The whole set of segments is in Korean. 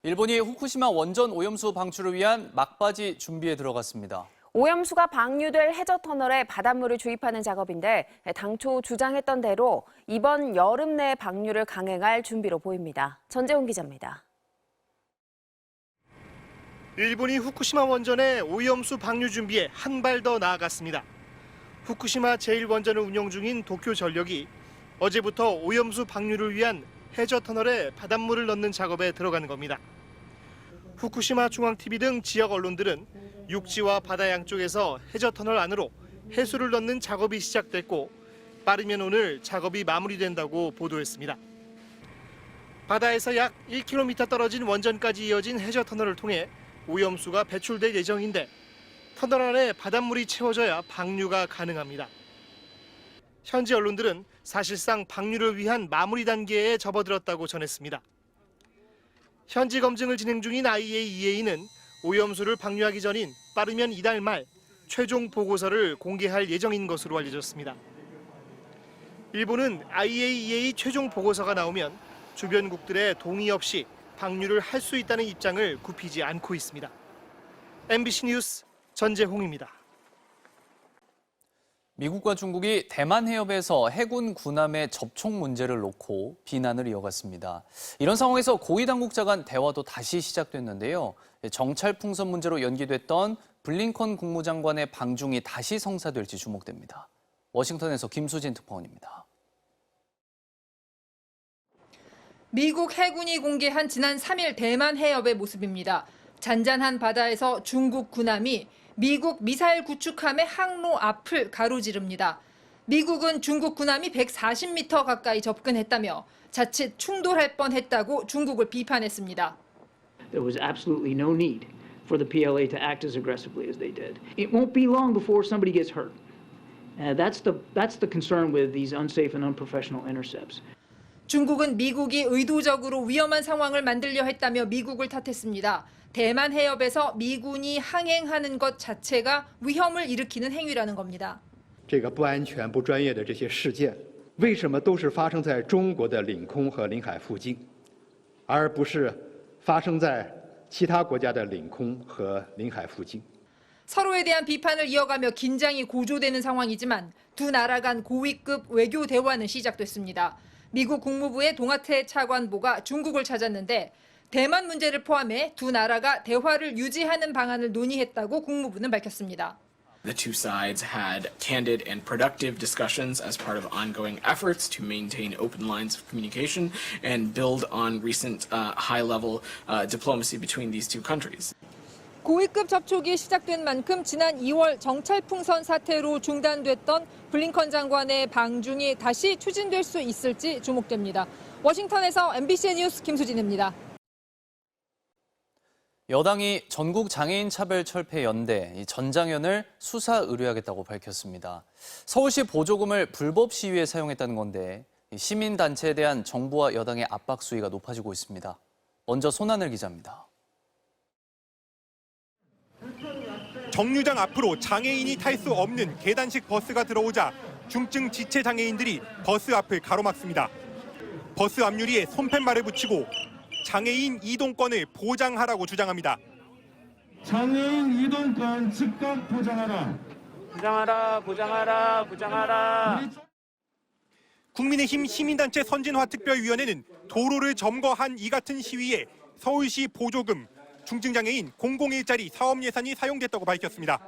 일본이 후쿠시마 원전 오염수 방출을 위한 막바지 준비에 들어갔습니다. 오염수가 방류될 해저터널에 바닷물을 주입하는 작업인데 당초 주장했던 대로 이번 여름 내 방류를 강행할 준비로 보입니다. 전재훈 기자입니다. 일본이 후쿠시마 원전의 오염수 방류 준비에 한 발 더 나아갔습니다. 후쿠시마 제1원전을 운영 중인 도쿄전력이 어제부터 오염수 방류를 위한 해저터널에 바닷물을 넣는 작업에 들어가는 겁니다. 후쿠시마 중앙TV 등 지역 언론들은 육지와 바다 양쪽에서 해저터널 안으로 해수를 넣는 작업이 시작됐고 빠르면 오늘 작업이 마무리된다고 보도했습니다. 바다에서 약 1km 떨어진 원전까지 이어진 해저터널을 통해 오염수가 배출될 예정인데 터널 안에 바닷물이 채워져야 방류가 가능합니다. 현지 언론들은 사실상 방류를 위한 마무리 단계에 접어들었다고 전했습니다. 현지 검증을 진행 중인 IAEA는 오염수를 방류하기 전인 빠르면 이달 말 최종 보고서를 공개할 예정인 것으로 알려졌습니다. 일본은 IAEA 최종 보고서가 나오면 주변국들의 동의 없이 방류를 할 수 있다는 입장을 굽히지 않고 있습니다. MBC 뉴스 전재홍입니다. 미국과 중국이 대만 해협에서 해군 군함의 접촉 문제를 놓고 비난을 이어갔습니다. 이런 상황에서 고위 당국자 간 대화도 다시 시작됐는데요. 정찰 풍선 문제로 연기됐던 블링컨 국무장관의 방중이 다시 성사될지 주목됩니다. 워싱턴에서 김수진 특파원입니다. 미국 해군이 공개한 지난 3일 대만 해협의 모습입니다. 잔잔한 바다에서 중국 군함이 미국 미사일 구축함의 항로 앞을 가로지릅니다. 미국은 중국 군함이 140m 가까이 접근했다며 자칫 충돌할 뻔했다고 중국을 비판했습니다. There was absolutely no need for the PLA to act as aggressively as they did. It won't be long before somebody gets hurt. That's the concern with these unsafe and unprofessional intercepts. 중국은 미국이 의도적으로 위험한 상황을 만들려 했다며 미국을 탓했습니다. 대만 해협에서 미군이 항행하는 것 자체가 위험을 일으키는 행위라는 겁니다. 这个不安全、不专业的这些事件，为什么都是发生在中国的领空和领海附近，而不是发生在其他国家的领空和领海附近？ 서로에 대한 비판을 이어가며 긴장이 고조되는 상황이지만 두 나라 간 고위급 외교 대화는 시작됐습니다. 미국 국무부의 동아태 차관보가 중국을 찾았는데 대만 문제를 포함해 두 나라가 대화를 유지하는 방안을 논의했다고 국무부는 밝혔습니다. The two sides had candid and productive discussions as part of ongoing efforts to maintain open lines of communication and build on recent high-level diplomacy between these two countries. 고위급 접촉이 시작된 만큼 지난 2월 정찰풍선 사태로 중단됐던 블링컨 장관의 방중이 다시 추진될 수 있을지 주목됩니다. 워싱턴에서 MBC 뉴스 김수진입니다. 여당이 전국장애인차별철폐연대 전장현을 수사 의뢰하겠다고 밝혔습니다. 서울시 보조금을 불법 시위에 사용했다는 건데 시민단체에 대한 정부와 여당의 압박 수위가 높아지고 있습니다. 먼저 손하늘 기자입니다. 정류장 앞으로 장애인이 탈 수 없는 계단식 버스가 들어오자 중증 지체 장애인들이 버스 앞을 가로막습니다. 버스 앞유리에 손팻말을 붙이고 장애인 이동권을 보장하라고 주장합니다. 장애인 이동권 즉각 보장하라. 보장하라, 보장하라, 보장하라. 국민의힘 시민단체 선진화특별위원회는 도로를 점거한 이 같은 시위에 서울시 보조금, 중증장애인 공공일자리 사업 예산이 사용됐다고 밝혔습니다.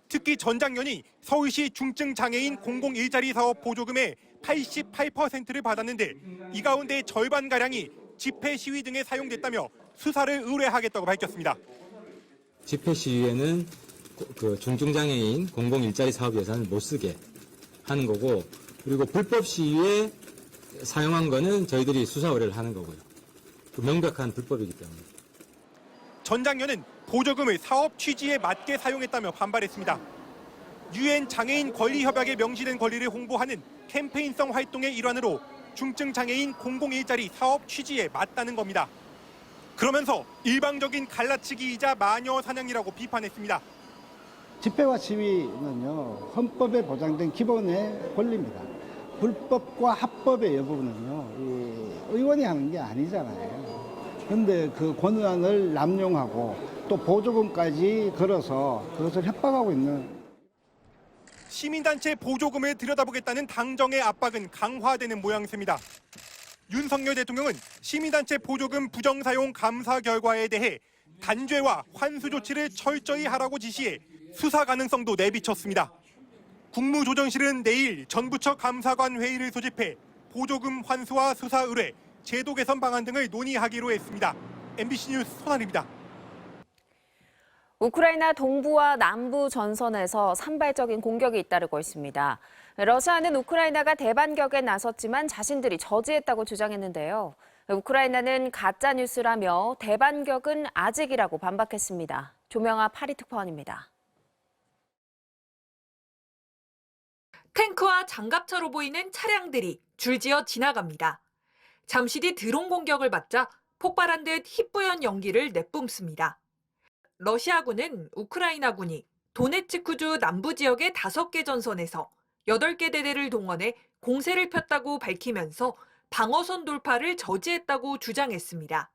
특히 전장현이 서울시 중증장애인 공공일자리 사업 보조금의 88%를 받았는데 이 가운데 절반가량이 집회 시위 등에 사용됐다며 수사를 의뢰하겠다고 밝혔습니다. 집회 시위에는 그 중증장애인 공공일자리 사업 예산을 못 쓰게 하는 거고, 그리고 불법 시위에 사용한 거는 저희들이 수사 의뢰를 하는 거고요. 명백한 불법이기 때문에. 전장현은 보조금을 사업 취지에 맞게 사용했다며 반발했습니다. UN 장애인 권리협약에 명시된 권리를 홍보하는 캠페인성 활동의 일환으로 중증장애인 공공일자리 사업 취지에 맞다는 겁니다. 그러면서 일방적인 갈라치기이자 마녀 사냥이라고 비판했습니다. 집회와 시위는요, 헌법에 보장된 기본의 권리입니다. 불법과 합법의 여부는요, 의원이 하는 게 아니잖아요. 그런데 그 권한을 남용하고 또 보조금까지 걸어서 그것을 협박하고 있는. 시민단체 보조금을 들여다보겠다는 당정의 압박은 강화되는 모양새입니다. 윤석열 대통령은 시민단체 보조금 부정사용 감사 결과에 대해 단죄와 환수 조치를 철저히 하라고 지시해 수사 가능성도 내비쳤습니다. 국무조정실은 내일 전부처 감사관 회의를 소집해 보조금 환수와 수사 의뢰, 제도 개선 방안 등을 논의하기로 했습니다. MBC 뉴스 손아리입니다. 우크라이나 동부와 남부 전선에서 산발적인 공격이 잇따르고 있습니다. 러시아는 우크라이나가 대반격에 나섰지만 자신들이 저지했다고 주장했는데요. 우크라이나는 가짜뉴스라며 대반격은 아직이라고 반박했습니다. 조명아 파리특파원입니다. 탱크와 장갑차로 보이는 차량들이 줄지어 지나갑니다. 잠시 뒤 드론 공격을 받자 폭발한 듯 희뿌연 연기를 내뿜습니다. 러시아군은 우크라이나군이 도네츠크주 남부 지역의 5개 전선에서 8개 대대를 동원해 공세를 폈다고 밝히면서 방어선 돌파를 저지했다고 주장했습니다.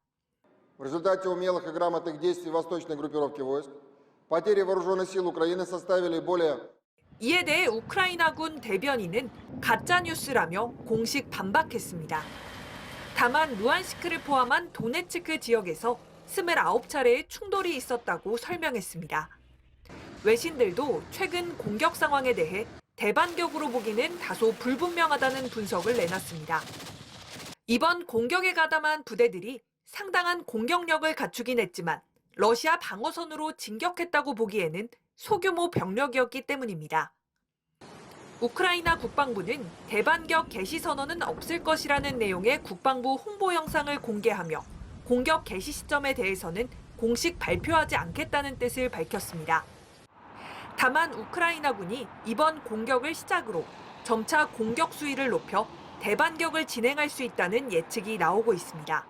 В результате умелых и грамотных действий восточной группировки войск потери вооруженных сил Украины составили более. 이에 대해 우크라이나군 대변인은 가짜뉴스라며 공식 반박했습니다. 다만 루안스크를 포함한 도네츠크 지역에서 29차례의 충돌이 있었다고 설명했습니다. 외신들도 최근 공격 상황에 대해 대반격으로 보기는 다소 불분명하다는 분석을 내놨습니다. 이번 공격에 가담한 부대들이 상당한 공격력을 갖추긴 했지만 러시아 방어선으로 진격했다고 보기에는 소규모 병력이었기 때문입니다. 우크라이나 국방부는 대반격 개시 선언은 없을 것이라는 내용의 국방부 홍보 영상을 공개하며 공격 개시 시점에 대해서는 공식 발표하지 않겠다는 뜻을 밝혔습니다. 다만 우크라이나군이 이번 공격을 시작으로 점차 공격 수위를 높여 대반격을 진행할 수 있다는 예측이 나오고 있습니다.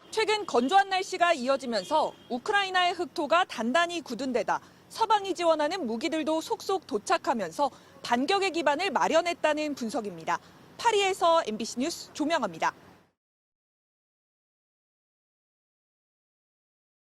최근 건조한 날씨가 이어지면서 우크라이나의 흑토가 단단히 굳은 데다 서방이 지원하는 무기들도 속속 도착하면서 반격의 기반을 마련했다는 분석입니다. 파리에서 MBC 뉴스 조명아입니다.